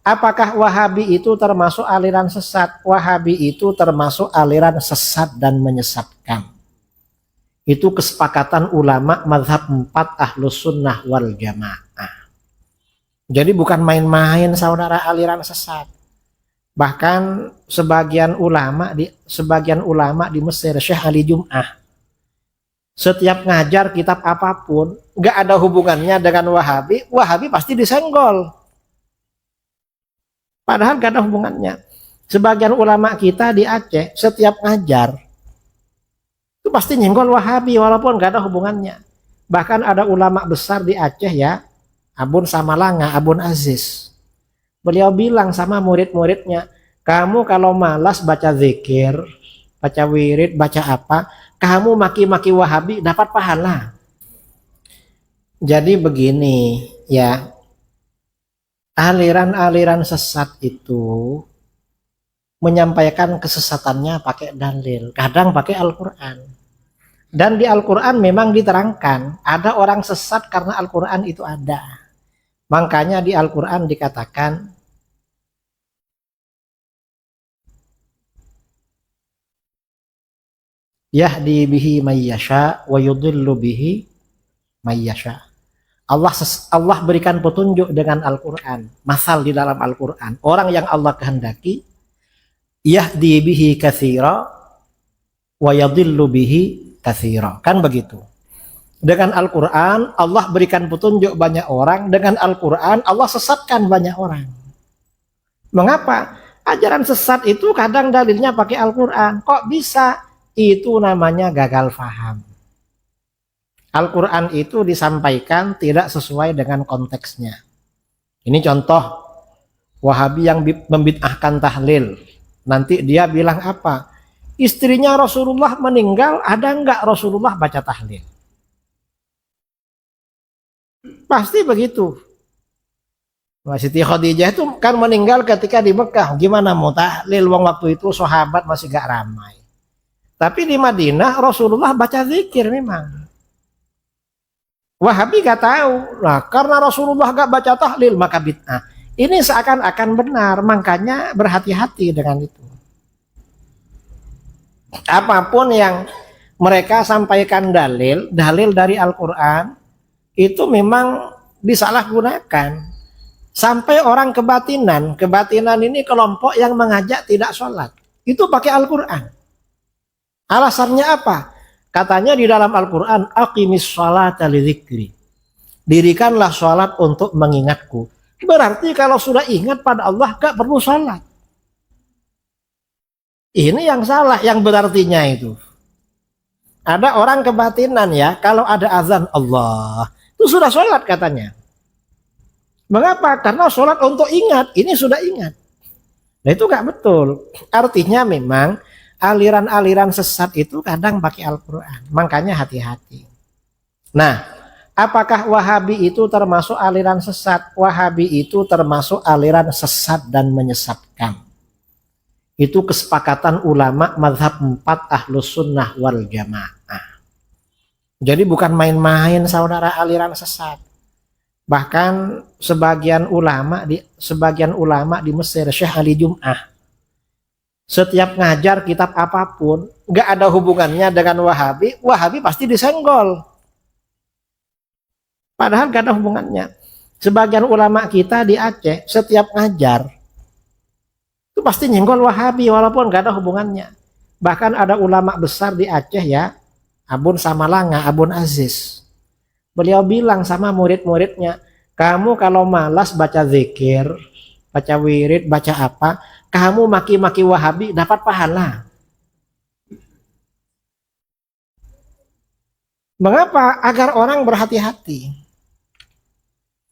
Apakah Wahabi itu termasuk aliran sesat? Wahabi itu termasuk aliran sesat dan menyesatkan. Itu kesepakatan ulama mazhab 4 Ahlus Sunnah wal Jamaah. Jadi bukan main-main saudara aliran sesat. Bahkan sebagian ulama di Mesir, Syekh Ali Jum'ah, setiap ngajar kitab apapun nggak ada hubungannya dengan Wahabi, Wahabi pasti disenggol. Padahal nggak ada hubungannya. Sebagian ulama kita di Aceh setiap ngajar itu pasti nyenggol Wahabi walaupun nggak ada hubungannya. Bahkan ada ulama besar di Aceh ya, Abun Samalanga, Abun Aziz. Beliau bilang sama murid-muridnya, kamu kalau malas baca zikir, baca wirid, baca apa, kamu maki-maki Wahabi dapat pahala. Jadi begini ya, aliran-aliran sesat itu menyampaikan kesesatannya pakai dalil, kadang pakai Al-Quran. Dan di Al-Quran memang diterangkan ada orang sesat karena Al-Quran itu ada. Makanya di Al-Quran dikatakan yahdi bihi mayyasha wa yudhillu bihi mayyasha. Allah berikan petunjuk dengan Al-Quran. Masal di dalam Al-Quran, orang yang Allah kehendaki yahdi bihi katsira wa yadhillu bihi katsira. Kan begitu. Dengan Al-Quran Allah berikan petunjuk banyak orang, dengan Al-Quran Allah sesatkan banyak orang. Mengapa? Ajaran sesat itu kadang dalilnya pakai Al-Quran. Kok bisa? Itu namanya gagal faham. Al-Quran itu disampaikan tidak sesuai dengan konteksnya. Ini contoh Wahabi yang membid'ahkan tahlil. Nanti dia bilang apa? Istrinya Rasulullah meninggal, ada enggak Rasulullah baca tahlil? Pasti begitu. Siti Khadijah itu kan meninggal ketika di Mekah. Gimana mau tahlil? Waktu itu sahabat masih gak ramai. Tapi di Madinah Rasulullah baca zikir memang. Wahabi gak tahu. Nah, karena Rasulullah gak baca tahlil maka bid'ah. Ini seakan-akan benar, makanya berhati-hati dengan itu. Apapun yang mereka sampaikan dalil dari Al-Quran itu memang disalahgunakan. Sampai orang kebatinan ini kelompok yang mengajak tidak sholat. Itu pakai Al-Quran. Alasannya apa? Katanya di dalam Al-Quran, aqimis sholata lidzikri. Dirikanlah sholat untuk mengingatku. Berarti kalau sudah ingat pada Allah gak perlu sholat. Ini yang salah, yang berartinya itu. Ada orang kebatinan ya, kalau ada azan Allah, itu sudah sholat katanya. Mengapa? Karena sholat untuk ingat, ini sudah ingat. Nah itu gak betul. Artinya memang aliran-aliran sesat itu kadang pakai Al-Quran. Makanya hati-hati. Nah, apakah Wahabi itu termasuk aliran sesat? Wahabi itu termasuk aliran sesat dan menyesatkan. Itu kesepakatan ulama mazhab 4 Ahlus Sunnah wal Jamaah. Jadi bukan main-main saudara aliran sesat. Bahkan sebagian ulama di Mesir, Syekh Ali Jum'ah, setiap ngajar kitab apapun nggak ada hubungannya dengan Wahabi, Wahabi pasti disenggol. Padahal nggak ada hubungannya. Sebagian ulama kita di Aceh setiap ngajar itu pasti nyenggol Wahabi walaupun nggak ada hubungannya. Bahkan ada ulama besar di Aceh ya, Abun Samalanga, Abun Aziz. Beliau bilang sama murid-muridnya, kamu kalau malas baca zikir, baca wirid, baca apa, kamu maki-maki Wahabi dapat pahala. Mengapa? Agar orang berhati-hati.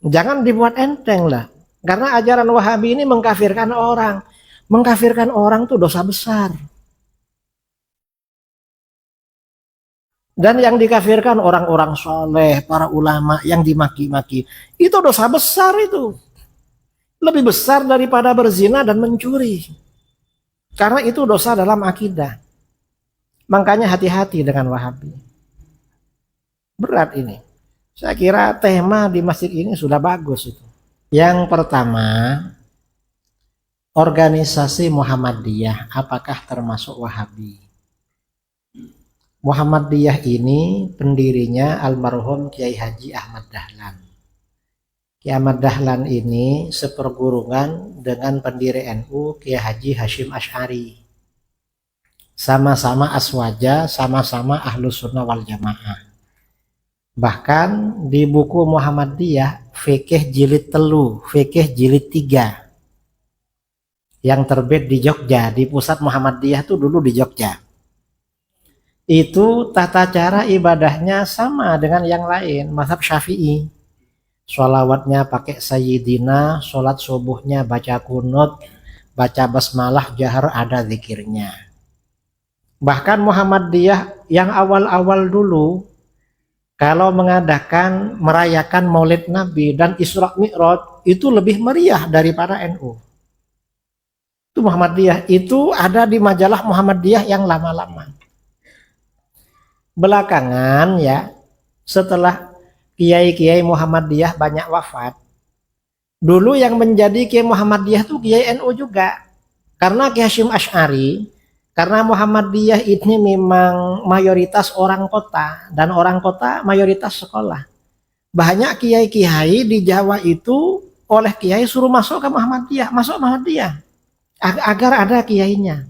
Jangan dibuat enteng lah. Karena ajaran Wahabi ini mengkafirkan orang. Mengkafirkan orang itu dosa besar. Dan yang dikafirkan orang-orang soleh, para ulama yang dimaki-maki. Itu dosa besar itu. Lebih besar daripada berzina dan mencuri. Karena itu dosa dalam akidah. Makanya hati-hati dengan Wahabi. Berat ini. Saya kira tema di masjid ini sudah bagus itu. Yang pertama, organisasi Muhammadiyah apakah termasuk Wahabi? Muhammadiyah ini pendirinya almarhum Kiai Haji Ahmad Dahlan. Kiai Ahmad Dahlan ini sepergurungan dengan pendiri NU Kiai Haji Hashim Asy'ari. Sama-sama aswaja, sama-sama ahlus sunnah wal jamaah. Bahkan di buku Muhammadiyah fikih jilid 3, fikih jilid 3 yang terbit di Jogja, di pusat Muhammadiyah itu dulu di Jogja. Itu tata cara ibadahnya sama dengan yang lain, mazhab Syafi'i. Sholawatnya pakai sayyidina, sholat subuhnya baca kunut, baca basmalah, jahar ada zikirnya. Bahkan Muhammadiyah yang awal-awal dulu, kalau merayakan Maulid Nabi dan Isra Mi'raj itu lebih meriah daripada NU. Itu Muhammadiyah, itu ada di majalah Muhammadiyah yang lama-lama. Belakangan ya, setelah kiai-kiai Muhammadiyah banyak wafat, dulu yang menjadi kiai Muhammadiyah itu kiai NU juga. Karena Kiai Hasyim Asy'ari, karena Muhammadiyah ini memang mayoritas orang kota, dan orang kota mayoritas sekolah. Banyak kiai-kiai di Jawa itu oleh kiai suruh masuk ke Muhammadiyah, masuk Muhammadiyah agar ada kiainya.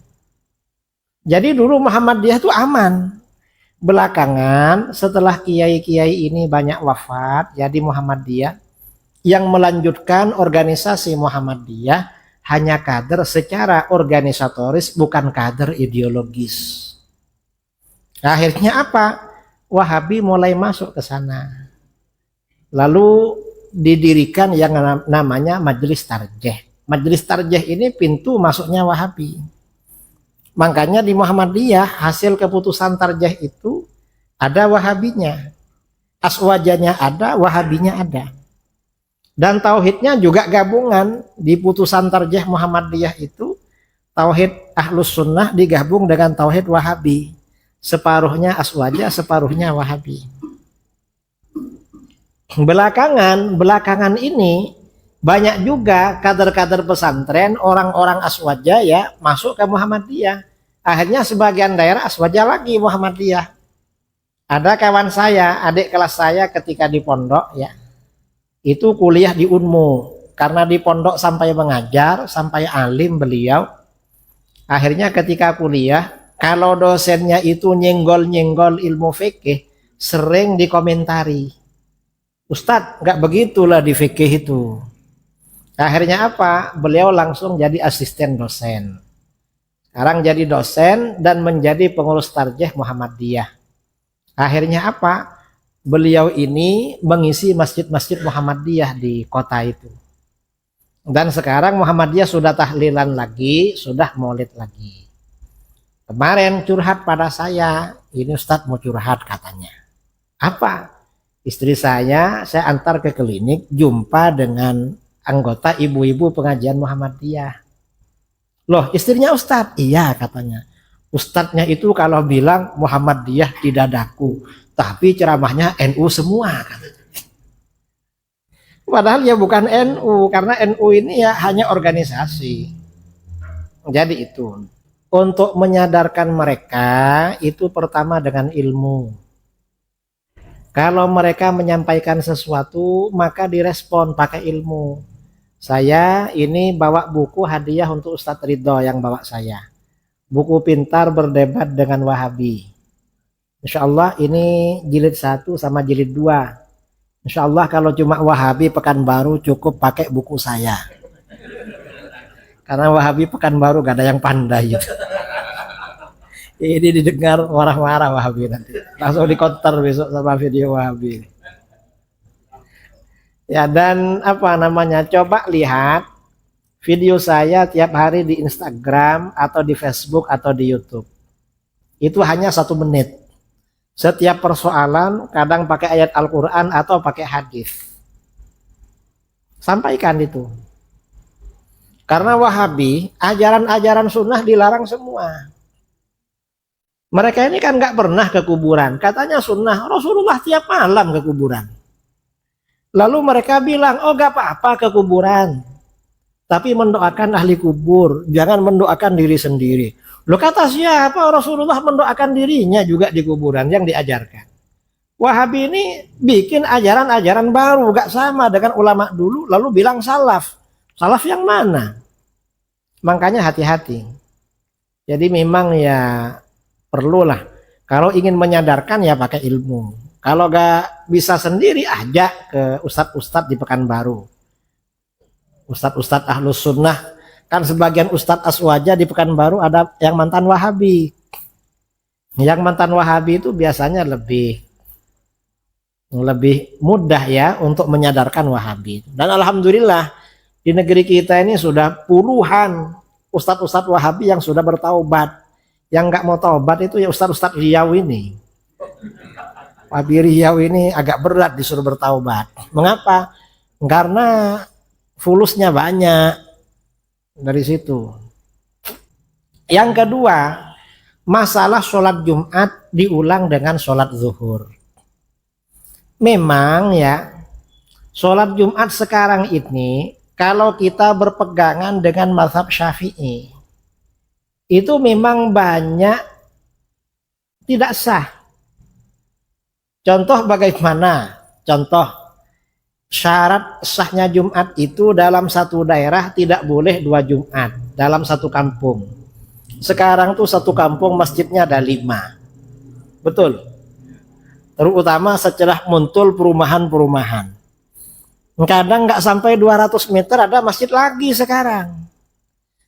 Jadi dulu Muhammadiyah itu aman. Belakangan setelah kiai-kiai ini banyak wafat, jadi Muhammadiyah yang melanjutkan organisasi Muhammadiyah hanya kader secara organisatoris, bukan kader ideologis. Akhirnya apa? Wahabi mulai masuk ke sana. Lalu didirikan yang namanya Majelis Tarjih. Majelis Tarjih ini pintu masuknya Wahabi. Makanya di Muhammadiyah hasil keputusan tarjih itu ada Wahabinya, aswajanya ada, Wahabinya ada. Dan tauhidnya juga gabungan. Di putusan tarjih Muhammadiyah itu tauhid Ahlus Sunnah digabung dengan tauhid Wahabi. Separuhnya aswaja, separuhnya Wahabi. Belakangan ini banyak juga kader-kader pesantren, orang-orang aswaja ya masuk ke Muhammadiyah. Akhirnya sebagian daerah aswaja lagi Muhammadiyah. Ada kawan saya, adik kelas saya ketika di pondok ya, itu kuliah di Unmu. Karena di pondok sampai mengajar, sampai alim beliau. Akhirnya ketika kuliah, kalau dosennya itu nyenggol-nyenggol ilmu fikih, sering dikomentari. Ustadz, nggak begitulah di fikih itu. Akhirnya apa? Beliau langsung jadi asisten dosen. Sekarang jadi dosen dan menjadi pengurus tarjih Muhammadiyah. Akhirnya apa? Beliau ini mengisi masjid-masjid Muhammadiyah di kota itu. Dan sekarang Muhammadiyah sudah tahlilan lagi, sudah maulid lagi. Kemarin curhat pada saya, ini Ustadz mau curhat katanya. Apa? Istri saya antar ke klinik, jumpa dengan anggota ibu-ibu pengajian Muhammadiyah. Loh, istrinya Ustadz? Iya katanya. Ustadznya itu kalau bilang Muhammadiyah di dadaku, tapi ceramahnya NU semua katanya. Padahal ya bukan NU, karena NU ini ya hanya organisasi. Jadi itu, untuk menyadarkan mereka itu pertama dengan ilmu. Kalau mereka menyampaikan sesuatu maka direspon pakai ilmu. Saya ini bawa buku hadiah untuk Ustadz Ridho yang bawa saya. Buku Pintar Berdebat dengan Wahabi. Insya Allah ini jilid 1 sama jilid 2. Insya Allah kalau cuma Wahabi Pekanbaru cukup pakai buku saya. Karena Wahabi Pekanbaru gak ada yang pandai. Ini didengar marah-marah Wahabi nanti. Langsung dikonter besok sama video Wahabi. Ya, dan apa namanya, coba lihat video saya tiap hari di Instagram atau di Facebook atau di YouTube. Itu hanya 1 menit. Setiap persoalan kadang pakai ayat Al-Quran atau pakai hadis. Sampaikan itu. Karena Wahabi, ajaran-ajaran sunnah dilarang semua. Mereka ini kan nggak pernah ke kuburan. Katanya sunnah, Rasulullah tiap malam ke kuburan. Lalu mereka bilang, oh gak apa-apa ke kuburan. tapi mendoakan ahli kubur, jangan mendoakan diri sendiri. Loh, kata siapa Rasulullah mendoakan dirinya juga di kuburan yang diajarkan? Wahabi ini bikin ajaran-ajaran baru, gak sama dengan ulama dulu, lalu bilang salaf. Salaf yang mana? Makanya hati-hati. Jadi memang ya perlulah. Kalau ingin menyadarkan ya pakai ilmu. Kalau gak bisa sendiri, ajak ke ustadz-ustadz di Pekanbaru. Ustadz-ustadz Ahlus Sunnah. Kan sebagian ustadz aswaja di Pekanbaru ada yang mantan Wahabi. Yang mantan Wahabi itu biasanya lebih mudah ya untuk menyadarkan Wahabi. Dan alhamdulillah di negeri kita ini sudah puluhan ustadz-ustadz Wahabi yang sudah bertaubat. Yang nggak mau taubat itu ya ustadz-ustadz Riau ini. Wahabi Riau ini agak berat disuruh bertaubat. Mengapa? Karena fulusnya banyak dari situ. Yang kedua, masalah sholat Jumat diulang dengan sholat zuhur. Memang ya, sholat Jumat sekarang ini kalau kita berpegangan dengan mazhab Syafi'i, itu memang banyak tidak sah. Contoh bagaimana? Contoh, syarat sahnya Jumat itu dalam satu daerah tidak boleh 2 Jumat dalam satu kampung. Sekarang tuh satu kampung masjidnya ada 5. Betul. Terutama setelah muncul perumahan-perumahan. Kadang nggak sampai 200 meter ada masjid lagi sekarang.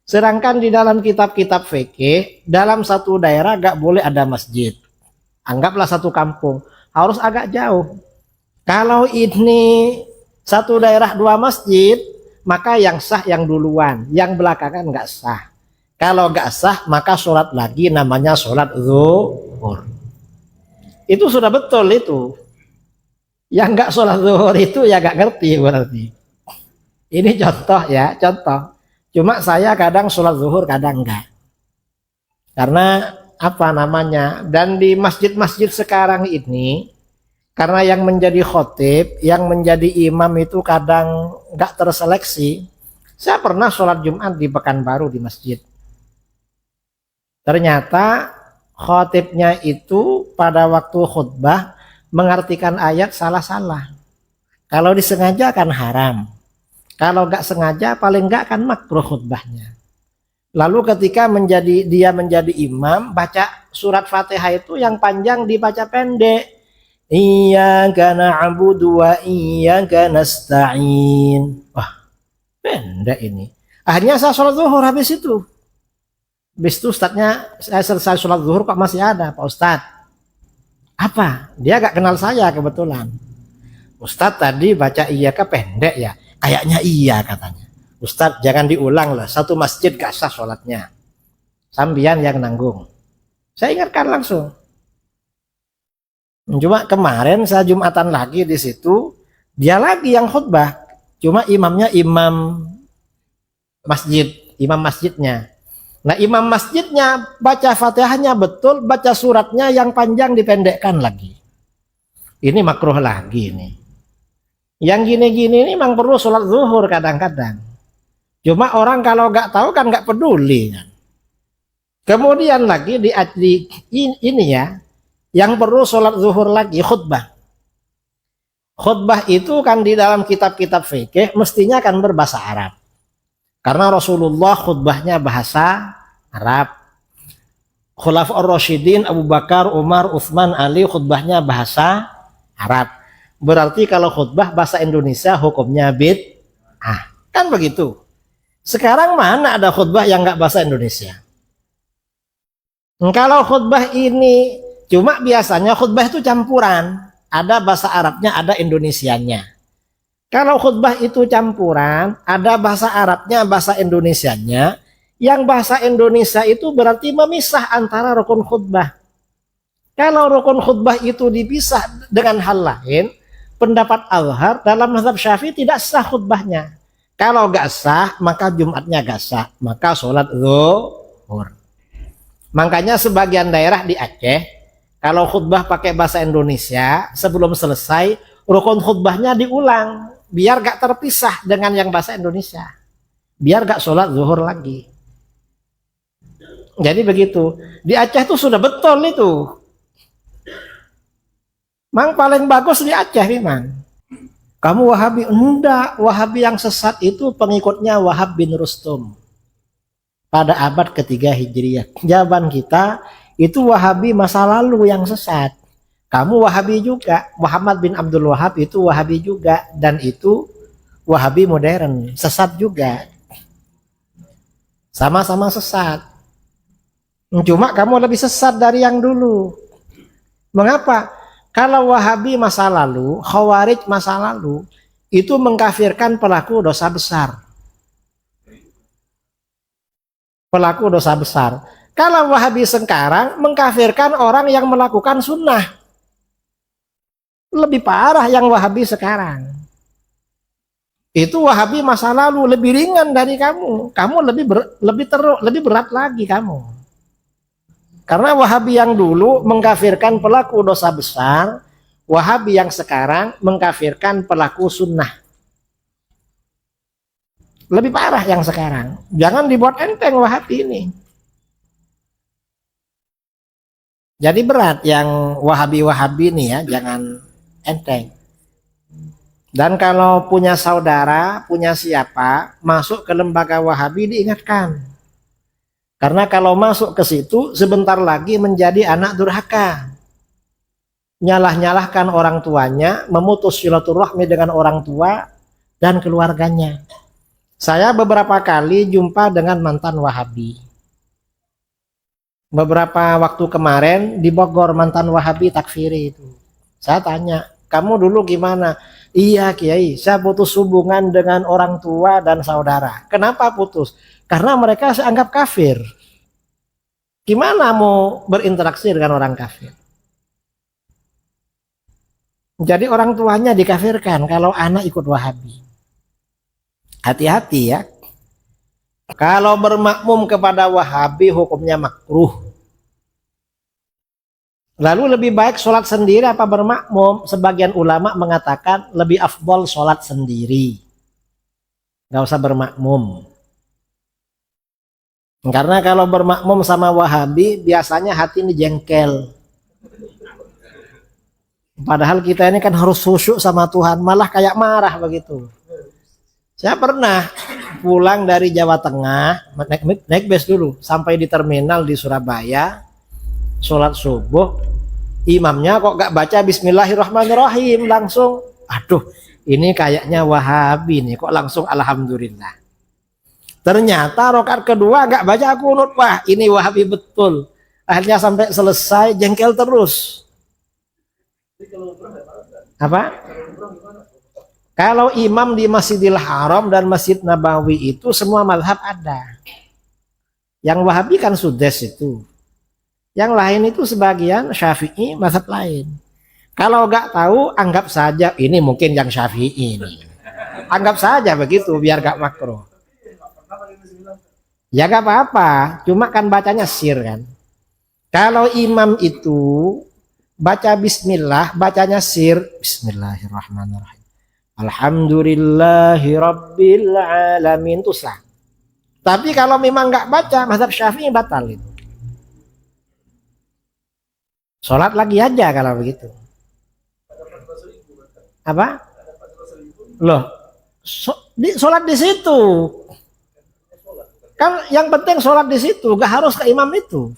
Sedangkan di dalam kitab-kitab fikih, dalam satu daerah nggak boleh ada masjid. Anggaplah satu kampung, harus agak jauh. Kalau ini satu daerah 2 masjid, maka yang sah yang duluan, yang belakangan nggak sah. Kalau nggak sah, maka sholat lagi namanya sholat zuhur. Itu sudah betul itu. Yang nggak sholat zuhur itu ya nggak ngerti berarti. Ini contoh ya, contoh. Cuma saya kadang sholat zuhur, kadang enggak. Karena apa namanya? Dan di masjid-masjid sekarang ini, karena yang menjadi khotib, yang menjadi imam itu kadang nggak terseleksi. Saya pernah sholat Jumat di Pekanbaru di masjid. Ternyata khotibnya itu pada waktu khutbah mengartikan ayat salah-salah. Kalau disengaja kan haram. Kalau nggak sengaja paling nggak kan makruh khutbahnya. Lalu ketika dia menjadi imam, baca surat Fatihah itu yang panjang dibaca pendek. Iyyaka na'budu wa iyyaka nasta'in. Wah, pendek ini. Akhirnya saya sholat zuhur habis itu. Habis itu ustadznya, saya selesai sholat zuhur kok masih ada Pak Ustadz. Apa? Dia gak kenal saya kebetulan. Ustadz tadi baca iyyaka pendek ya. Kayaknya iya katanya. Ustadz jangan diulang lah. Satu masjid gak sah sholatnya. Sambian yang nanggung. Saya ingatkan langsung. Cuma kemarin saya Jumatan lagi di situ. Dia lagi yang khutbah. Cuma imamnya imam masjid. Imam masjidnya. Nah imam masjidnya baca Fatihahnya betul, baca suratnya yang panjang dipendekkan lagi. Ini makruh lagi nih. Yang gini-gini ini memang perlu sholat zuhur kadang-kadang. Cuma orang kalau nggak tahu kan nggak peduli kan. Kemudian lagi di ini ya, yang perlu sholat zuhur lagi khutbah. Khutbah itu kan di dalam kitab-kitab fikih mestinya kan berbahasa Arab. Karena Rasulullah khutbahnya bahasa Arab. Khulafaur Rasyidin Abu Bakar, Umar, Utsman, Ali khutbahnya bahasa Arab. Berarti kalau khutbah bahasa Indonesia hukumnya bid'ah. Kan begitu. Sekarang mana ada khutbah yang nggak bahasa Indonesia? Kalau khutbah ini cuma biasanya khutbah itu campuran. Ada bahasa Arabnya, ada Indonesianya. Kalau khutbah itu campuran, ada bahasa Arabnya, bahasa Indonesianya. Yang bahasa Indonesia itu berarti memisah antara rukun khutbah. Kalau rukun khutbah itu dipisah dengan hal lain, pendapat Azhar dalam mazhab Syafi'i tidak sah khutbahnya. Kalau gak sah, maka Jumatnya gak sah. Maka sholat zuhur. Makanya sebagian daerah di Aceh, kalau khutbah pakai bahasa Indonesia, sebelum selesai, rukun khutbahnya diulang. Biar gak terpisah dengan yang bahasa Indonesia. biar gak sholat zuhur lagi. Jadi begitu. Di Aceh itu sudah betul itu. Mang paling bagus di Aceh memang. Kamu Wahabi? Enggak, Wahabi yang sesat itu pengikutnya Wahab bin Rustum pada abad ketiga Hijriah. Jawaban kita itu Wahabi masa lalu yang sesat. Kamu Wahabi juga, Muhammad bin Abdul Wahab itu Wahabi juga, dan itu Wahabi modern, sesat juga. Sama-sama sesat. Cuma kamu lebih sesat dari yang dulu. Mengapa? Kalau Wahabi masa lalu, Khawarij masa lalu, itu mengkafirkan pelaku dosa besar. Pelaku dosa besar. Kalau Wahabi sekarang mengkafirkan orang yang melakukan sunnah. Lebih parah yang Wahabi sekarang. Itu Wahabi masa lalu lebih ringan dari kamu. Kamu lebih berat lagi kamu. Karena Wahabi yang dulu mengkafirkan pelaku dosa besar, Wahabi yang sekarang mengkafirkan pelaku sunnah. Lebih parah yang sekarang. Jangan dibuat enteng Wahabi ini. Jadi berat yang Wahabi-Wahabi ini ya, jangan enteng. Dan kalau punya saudara, punya siapa, masuk ke lembaga Wahabi diingatkan. Karena kalau masuk ke situ sebentar lagi menjadi anak durhaka. Nyalah-nyalahkan orang tuanya, memutus silaturahmi dengan orang tua dan keluarganya. Saya beberapa kali jumpa dengan mantan Wahabi. Beberapa waktu kemarin di Bogor mantan Wahabi takfiri itu. Saya tanya, kamu dulu gimana? Iya Kiai, saya putus hubungan dengan orang tua dan saudara. Kenapa putus? Karena mereka saya anggap kafir. Gimana mau berinteraksi dengan orang kafir? Jadi orang tuanya dikafirkan kalau anak ikut Wahabi. Hati-hati ya. Kalau bermakmum kepada Wahabi hukumnya makruh. Lalu lebih baik sholat sendiri apa bermakmum? Sebagian ulama mengatakan lebih afdol sholat sendiri. Gak usah bermakmum. Karena kalau bermakmum sama Wahabi biasanya hati ini jengkel. Padahal kita ini kan harus khusyuk sama Tuhan, malah kayak marah begitu. Saya pernah pulang dari Jawa Tengah, naik bus dulu, sampai di terminal di Surabaya, sholat subuh, imamnya kok gak baca Bismillahirrahmanirrahim, langsung, aduh ini kayaknya Wahabi nih, kok langsung Alhamdulillah. Ternyata rakaat kedua gak baca kunut, wah ini Wahabi betul. Akhirnya sampai selesai jengkel terus. Apa? Kalau imam di Masjidil Haram dan Masjid Nabawi itu semua mazhab ada. Yang Wahabi kan Sudes itu. Yang lain itu sebagian Syafi'i mazhab lain. Kalau nggak tahu anggap saja ini mungkin yang Syafi'i ini. Anggap saja begitu biar gak makruh. Ya gak apa-apa, cuma kan bacanya sir kan. Kalau imam itu baca bismillah, bacanya sir, Bismillahirrahmanirrahim. Alhamdulillahi Rabbil Alamin, itu sah. Tapi kalau memang nggak baca, mazhab Syafi'i batal itu. Sholat lagi aja kalau begitu. Apa? Loh, sholat di situ. Kan yang penting sholat di situ, gak harus ke imam itu.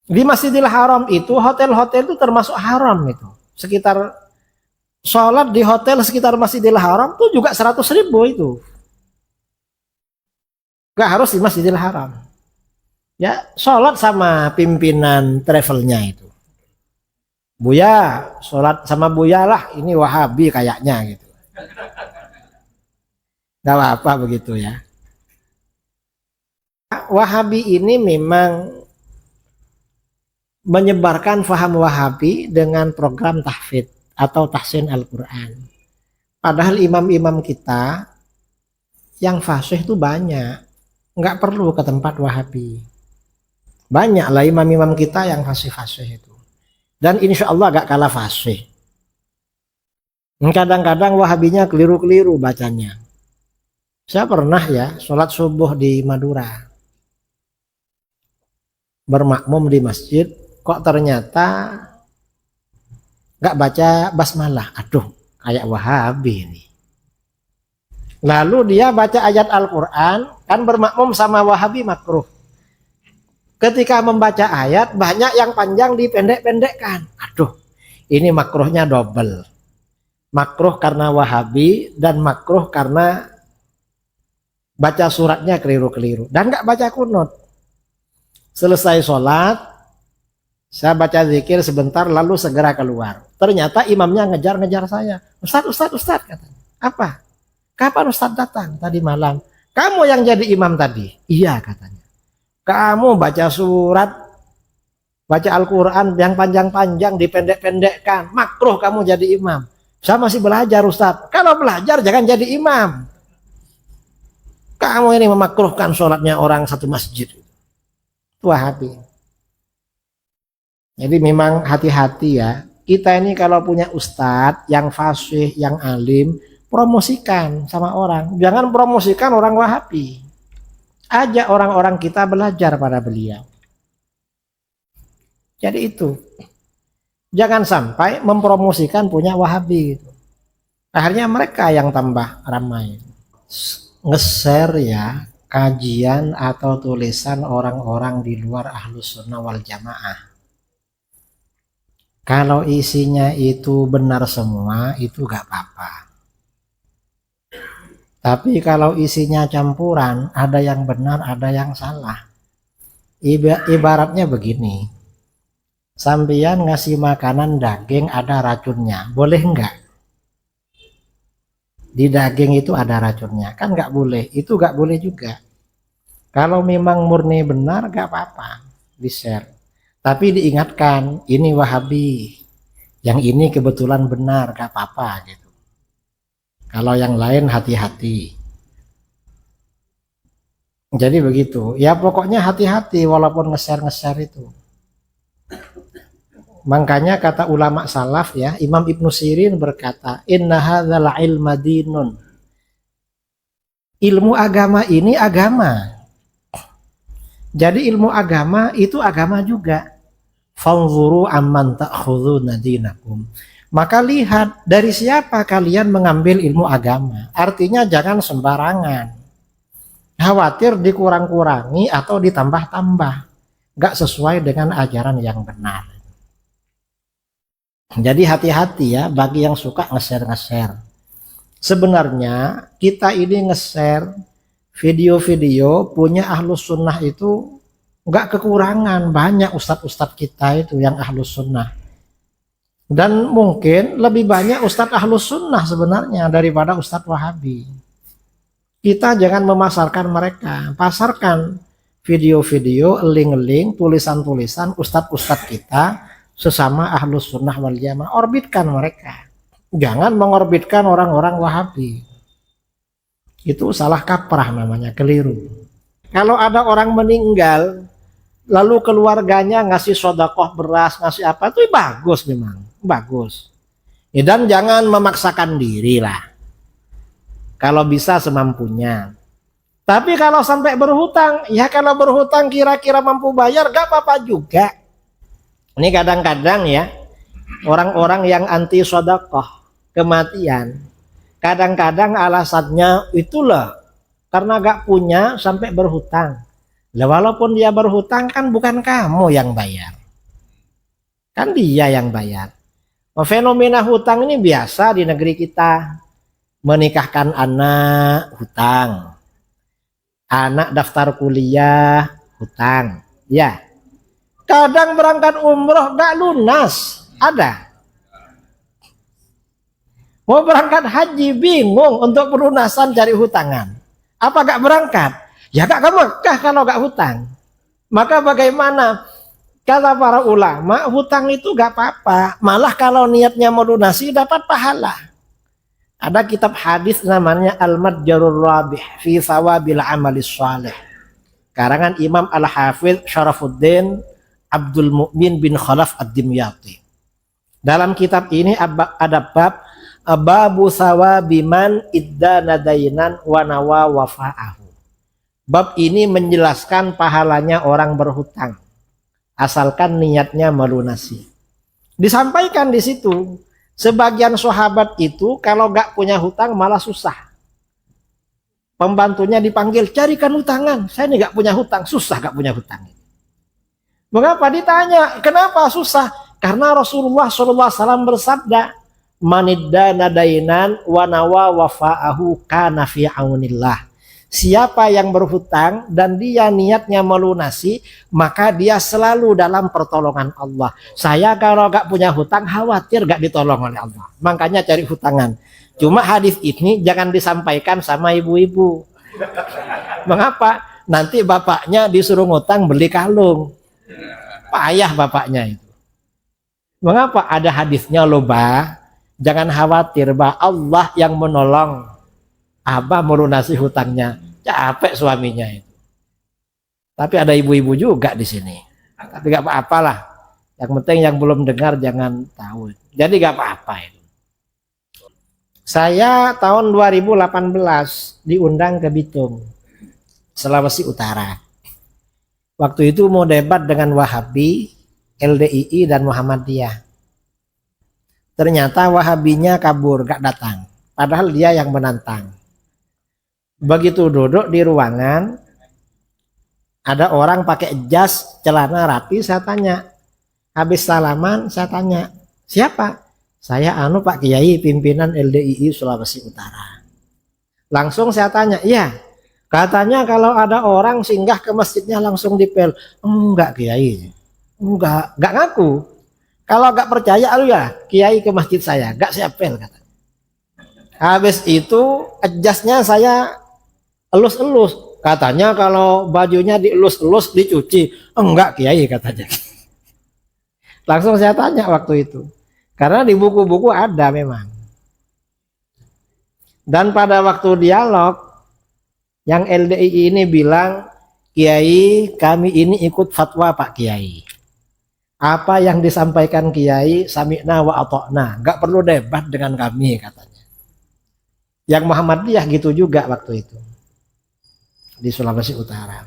Di Masjidil Haram itu, hotel-hotel itu termasuk haram itu. Sekitar sholat di hotel sekitar Masjidil Haram itu juga 100.000 itu. Gak harus di Masjidil Haram. Ya, sholat sama pimpinan travelnya itu. Buya, sholat sama Buya lah, ini Wahabi kayaknya gitu. Gak apa-apa begitu ya. Wahabi ini memang menyebarkan faham Wahabi dengan program tahfidz atau tahsin Al-Quran. Padahal imam-imam kita yang fasih itu banyak, nggak perlu ke tempat Wahabi. Banyak lah imam-imam kita yang fasih-fasih itu. Dan insya Allah gak kalah fasih. Kadang-kadang Wahabinya keliru-keliru bacanya. Saya pernah ya sholat subuh di Madura, bermakmum di masjid, kok ternyata nggak baca basmalah. Aduh, kayak Wahabi ini. Lalu dia baca ayat Al-Quran, kan bermakmum sama Wahabi makruh. Ketika membaca ayat, banyak yang panjang dipendek-pendekkan. Aduh, ini makruhnya double. Makruh karena Wahabi dan makruh karena baca suratnya keliru-keliru. Dan nggak baca kunut. Selesai sholat, saya baca zikir sebentar lalu segera keluar. Ternyata imamnya ngejar-ngejar saya. Ustadz, katanya. Apa? Kapan Ustadz datang? Tadi malam. Kamu yang jadi imam tadi? Iya, katanya. Kamu baca surat, baca Al-Quran yang panjang-panjang dipendek-pendekkan. Makruh kamu jadi imam. Saya masih belajar Ustadz. Kalau belajar jangan jadi imam. Kamu ini memakruhkan sholatnya orang satu masjid. Wahabi. Jadi memang hati-hati ya. Kita ini kalau punya ustadz yang fasih, yang alim, promosikan sama orang. Jangan promosikan orang Wahabi. Ajak orang-orang kita belajar pada beliau. Jadi itu. Jangan sampai mempromosikan punya Wahabi. Akhirnya mereka yang tambah ramai. Nge-share ya kajian atau tulisan orang-orang di luar Ahlus Sunnah wal Jamaah. Kalau isinya itu benar semua, itu gak apa-apa. Tapi kalau isinya campuran, ada yang benar, ada yang salah. Ibaratnya begini, sampeyan ngasih makanan daging ada racunnya, boleh enggak? Di daging itu ada racunnya, kan nggak boleh, itu nggak boleh juga. Kalau memang murni benar, gak apa-apa, di-share. Tapi diingatkan, ini Wahabi, yang ini kebetulan benar, gak apa-apa gitu. Kalau yang lain hati-hati. Jadi begitu. Ya pokoknya hati-hati walaupun nge-share itu. Makanya kata ulama salaf ya, Imam Ibnu Sirin berkata, inna hadzal ilma dinun. Ilmu agama ini agama. Jadi ilmu agama itu agama juga. Fanzuru amman ta'khuduna dinakum. Maka lihat dari siapa kalian mengambil ilmu agama. Artinya jangan sembarangan. Khawatir dikurang-kurangi atau ditambah-tambah. Gak sesuai dengan ajaran yang benar. Jadi hati-hati ya bagi yang suka nge-share. Sebenarnya kita ini nge-share video-video punya Ahlus Sunnah itu nggak kekurangan, banyak ustadz-ustadz kita itu yang Ahlus Sunnah. Dan mungkin lebih banyak ustadz Ahlus Sunnah sebenarnya daripada ustadz Wahabi. Kita jangan memasarkan mereka, pasarkan video-video, link-link, tulisan-tulisan ustadz-ustadz kita sesama Ahlus Sunnah wal Jamaah. Orbitkan mereka, jangan mengorbitkan orang-orang Wahabi. Itu salah kaprah namanya, keliru. Kalau ada orang meninggal lalu keluarganya ngasih sedekah beras, ngasih apa, itu bagus, memang bagus ya. Dan jangan memaksakan diri lah, kalau bisa semampunya. Tapi kalau sampai berhutang, ya kalau berhutang kira-kira mampu bayar gak apa-apa juga. Ini kadang-kadang ya orang-orang yang anti sedekah kematian, kadang-kadang alasannya itulah karena gak punya sampai berhutang. Lah walaupun dia berhutang kan bukan kamu yang bayar, kan dia yang bayar. Fenomena hutang ini biasa di negeri kita. Menikahkan anak, hutang. Anak daftar kuliah, hutang. Ya. Kadang berangkat umroh gak lunas, ada. Mau berangkat haji bingung untuk pelunasan cari hutangan. Apa gak berangkat? Ya gak ke Mekah kalau gak hutang. Maka bagaimana? Kata para ulama, hutang itu gak apa-apa. Malah kalau niatnya melunasi dapat pahala. Ada kitab hadis namanya Al-Madjarur Rabih fi Thawabil Amalis Salih. Karangan Imam Al-Hafidh Syarafuddin Abdul Mu'min bin Khalaf Ad-Dimyati. Dalam kitab ini ada bab babu sawabiman idda nadainan wa nawa wafa'ahu. Bab ini menjelaskan pahalanya orang berhutang asalkan niatnya melunasi. Disampaikan di situ, sebagian sahabat itu kalau gak punya hutang malah susah. Pembantunya dipanggil, carikan hutangan. Saya ini gak punya hutang, susah gak punya hutang. Mengapa ditanya? Kenapa susah? Karena Rasulullah SAW bersabda, manidda nadainan wa nawa wafa'ahu kana fi aunillah. Siapa yang berhutang dan dia niatnya melunasi, maka dia selalu dalam pertolongan Allah. Saya kalau gak punya hutang khawatir gak ditolong oleh Allah. Makanya cari hutangan. Cuma hadis ini jangan disampaikan sama ibu-ibu. Mengapa? Nanti bapaknya disuruh ngutang beli kalung. Payah bapaknya itu. Mengapa? Ada hadisnya loh, Bah. Jangan khawatir, Bah. Allah yang menolong Abah melunasi hutangnya. Capek suaminya itu. Tapi ada ibu-ibu juga di sini. Tapi gak apa-apalah. Yang penting yang belum dengar jangan tahu. Jadi gak apa-apa itu. Saya tahun 2018 diundang ke Bitung, Sulawesi Utara. Waktu itu mau debat dengan Wahabi, LDII dan Muhammadiyah. Ternyata Wahabinya kabur, gak datang. Padahal dia yang menantang. Begitu duduk di ruangan, ada orang pakai jas, celana rapi, saya tanya. Habis salaman, saya tanya, siapa? Saya Pak Kiai, pimpinan LDII Sulawesi Utara. Langsung saya tanya, iya. Katanya kalau ada orang singgah ke masjidnya langsung dipel. Enggak Kiai, enggak ngaku. Kalau enggak percaya, ya Kiai ke masjid saya, enggak saya pel kata. Habis itu jasnya saya elus-elus. Katanya kalau bajunya dielus-elus dicuci. Enggak Kiai katanya. Langsung saya tanya waktu itu. Karena di buku-buku ada memang. Dan pada waktu dialog, yang LDII ini bilang, Kiai kami ini ikut fatwa Pak Kiai. Apa yang disampaikan Kiai, sami'na wa ata'na. Enggak perlu debat dengan kami katanya. Yang Muhammadiyah gitu juga waktu itu. Di Sulawesi Utara.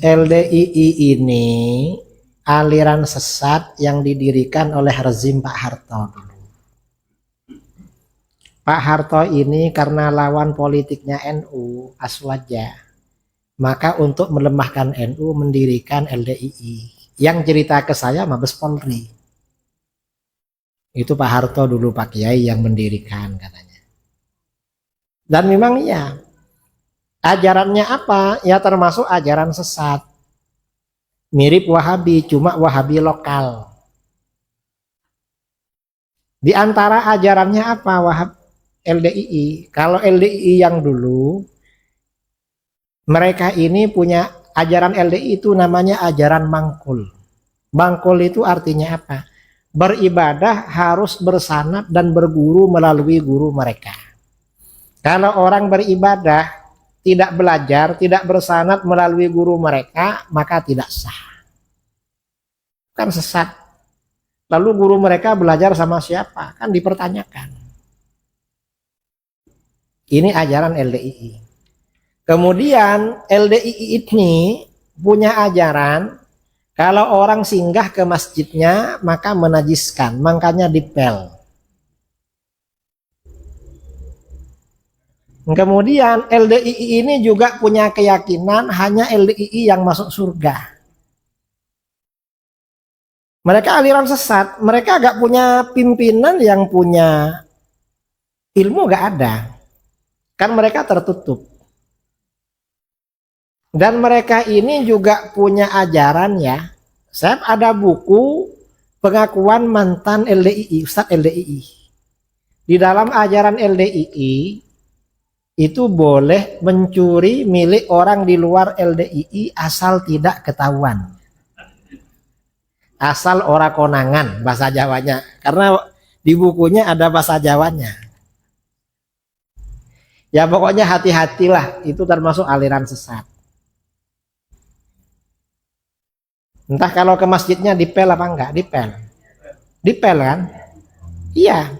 LDII ini aliran sesat yang didirikan oleh rezim Pak Harto dulu. Pak Harto ini karena lawan politiknya NU, Aswaja, maka untuk melemahkan NU mendirikan LDII. Yang cerita ke saya Mabes Polri. Itu Pak Harto dulu Pak Kiai yang mendirikan katanya. Dan memang iya. Ajarannya apa? Ya termasuk ajaran sesat. Mirip Wahabi, cuma Wahabi lokal. Di antara ajarannya apa LDII? Kalau LDII yang dulu, mereka ini punya ajaran LDII itu namanya ajaran mangkul. Mangkul itu artinya apa? Beribadah harus bersanad dan berguru melalui guru mereka. Kalau orang beribadah tidak belajar, tidak bersanad melalui guru mereka, maka tidak sah. Kan sesat. Lalu guru mereka belajar sama siapa? Kan dipertanyakan. Ini ajaran LDII. Kemudian LDII ini punya ajaran, kalau orang singgah ke masjidnya, maka menajiskan, makanya dipel. Kemudian LDII ini juga punya keyakinan hanya LDII yang masuk surga. Mereka aliran sesat, mereka gak punya pimpinan yang punya ilmu, gak ada. Kan mereka tertutup. Dan mereka ini juga punya ajaran ya. Saya ada buku pengakuan mantan LDII, Ustadz LDII. Di dalam ajaran LDII, itu boleh mencuri milik orang di luar LDII asal tidak ketahuan. Asal ora konangan bahasa Jawanya. Karena di bukunya ada bahasa Jawanya. Ya pokoknya hati-hatilah, itu termasuk aliran sesat. Entah kalau ke masjidnya dipel apa enggak, dipel. Dipel kan? Iya.